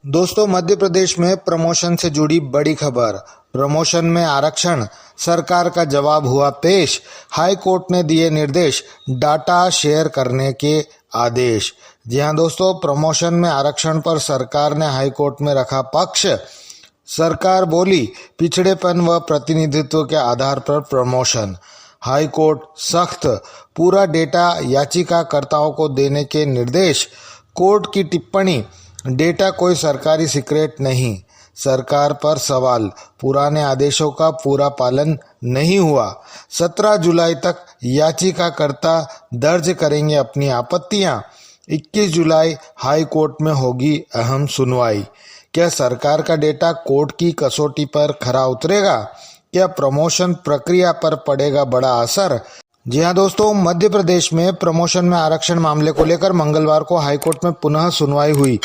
दोस्तों, मध्य प्रदेश में प्रमोशन से जुड़ी बड़ी खबर। प्रमोशन में आरक्षण, सरकार का जवाब हुआ पेश। हाई कोर्ट ने दिए निर्देश, डाटा शेयर करने के आदेश। जी हां दोस्तों, प्रमोशन में आरक्षण पर सरकार ने हाई कोर्ट में रखा पक्ष। सरकार बोली, पिछड़ेपन व प्रतिनिधित्व के आधार पर प्रमोशन। हाई कोर्ट सख्त, पूरा डेटा याचिकाकर्ताओं को देने के निर्देश। कोर्ट की टिप्पणी, डेटा कोई सरकारी सीक्रेट नहीं। सरकार पर सवाल, पुराने आदेशों का पूरा पालन नहीं हुआ। 17 जुलाई तक याचिकाकर्ता दर्ज करेंगे अपनी आपत्तियां। 21 जुलाई हाई कोर्ट में होगी अहम सुनवाई। क्या सरकार का डेटा कोर्ट की कसौटी पर खरा उतरेगा? क्या प्रमोशन प्रक्रिया पर पड़ेगा बड़ा असर? जी हां दोस्तों, मध्य प्रदेश में प्रमोशन में आरक्षण मामले को लेकर मंगलवार को हाईकोर्ट में पुनः सुनवाई हुई।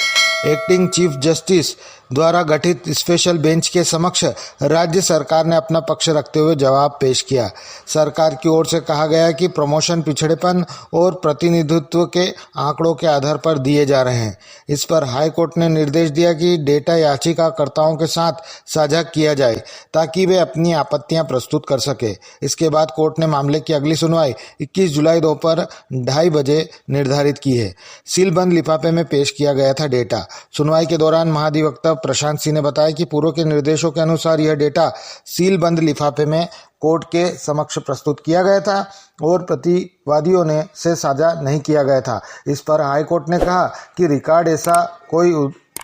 एक्टिंग चीफ जस्टिस द्वारा गठित स्पेशल बेंच के समक्ष राज्य सरकार ने अपना पक्ष रखते हुए जवाब पेश किया। सरकार की ओर से कहा गया कि प्रमोशन पिछड़ेपन और प्रतिनिधित्व के आंकड़ों के आधार पर दिए जा रहे हैं। इस पर हाई कोर्ट ने निर्देश दिया कि डेटा याचिकाकर्ताओं के साथ साझा किया जाए ताकि वे अपनी आपत्तियां प्रस्तुत कर सके। इसके बाद कोर्ट ने मामले की अगली सुनवाई 21 जुलाई दोपहर 2:30 बजे निर्धारित की है। सीलबंद लिफाफे में पेश किया गया था डेटा। सुनवाई के दौरान महाधिवक्ता प्रशांत सिंह ने बताया कि पूर्व के निर्देशों के अनुसार यह डेटा सीलबंद लिफाफे में कोर्ट के समक्ष प्रस्तुत किया गया था और प्रतिवादियों ने से साझा नहीं किया गया था। इस पर हाईकोर्ट ने कहा कि रिकॉर्ड ऐसा कोई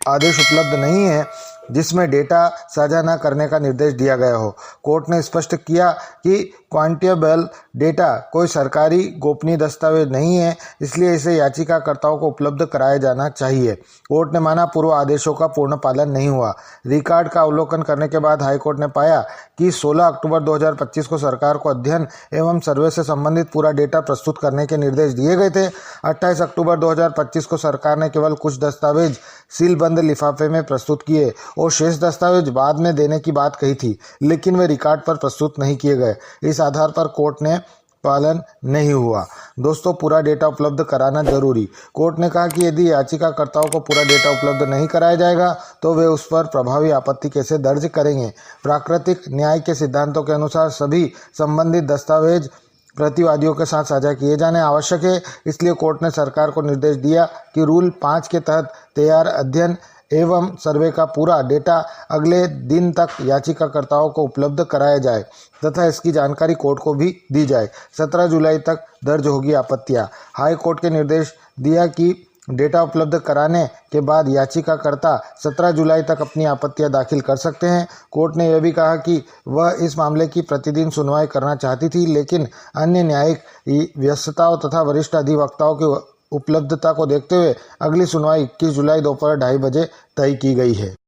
आदेश उपलब्ध नहीं है जिसमें डेटा साझा न करने का निर्देश दिया गया हो। कोर्ट ने स्पष्ट किया कि क्वांटिटेबल डेटा कोई सरकारी गोपनीय दस्तावेज नहीं है, इसलिए इसे याचिकाकर्ताओं को उपलब्ध कराया जाना चाहिए। कोर्ट ने माना, पूर्व आदेशों का पूर्ण पालन नहीं हुआ। रिकॉर्ड का अवलोकन करने के बाद हाईकोर्ट ने पाया कि 16 अक्टूबर 2025 को सरकार को अध्ययन एवं सर्वे से संबंधित पूरा डेटा प्रस्तुत करने के निर्देश दिए गए थे। 28 अक्टूबर 2025 को सरकार ने केवल कुछ दस्तावेज सीलबंद लिफाफे में प्रस्तुत किए और शेष दस्तावेज बाद में देने की बात कही थी, लेकिन वे रिकॉर्ड पर प्रस्तुत नहीं किए गए। इस आधार पर कोर्ट ने पालन नहीं हुआ। दोस्तों, पूरा डेटा उपलब्ध कराना जरूरी। कोर्ट ने कहा कि यदि याचिकाकर्ताओं को पूरा डेटा उपलब्ध नहीं कराया जाएगा तो वे उस पर प्रभावी आपत्ति कैसे दर्ज करेंगे। प्राकृतिक न्याय के सिद्धांतों के अनुसार सभी संबंधित दस्तावेज प्रतिवादियों के साथ साझा किए जाने आवश्यक है। इसलिए कोर्ट ने सरकार को निर्देश दिया कि रूल 5 के तहत तैयार अध्ययन एवं सर्वे का पूरा डेटा अगले दिन तक याचिकाकर्ताओं को उपलब्ध कराया जाए तथा इसकी जानकारी कोर्ट को भी दी जाए। 17 जुलाई तक दर्ज होगी आपत्तियां। हाई कोर्ट के निर्देश दिया कि डेटा उपलब्ध कराने के बाद याचिकाकर्ता 17 जुलाई तक अपनी आपत्तियां दाखिल कर सकते हैं। कोर्ट ने यह भी कहा कि वह इस मामले की प्रतिदिन सुनवाई करना चाहती थी, लेकिन अन्य न्यायिक व्यस्तताओं तथा वरिष्ठ अधिवक्ताओं की उपलब्धता को देखते हुए अगली सुनवाई 21 जुलाई दोपहर 2:30 बजे तय की गई है।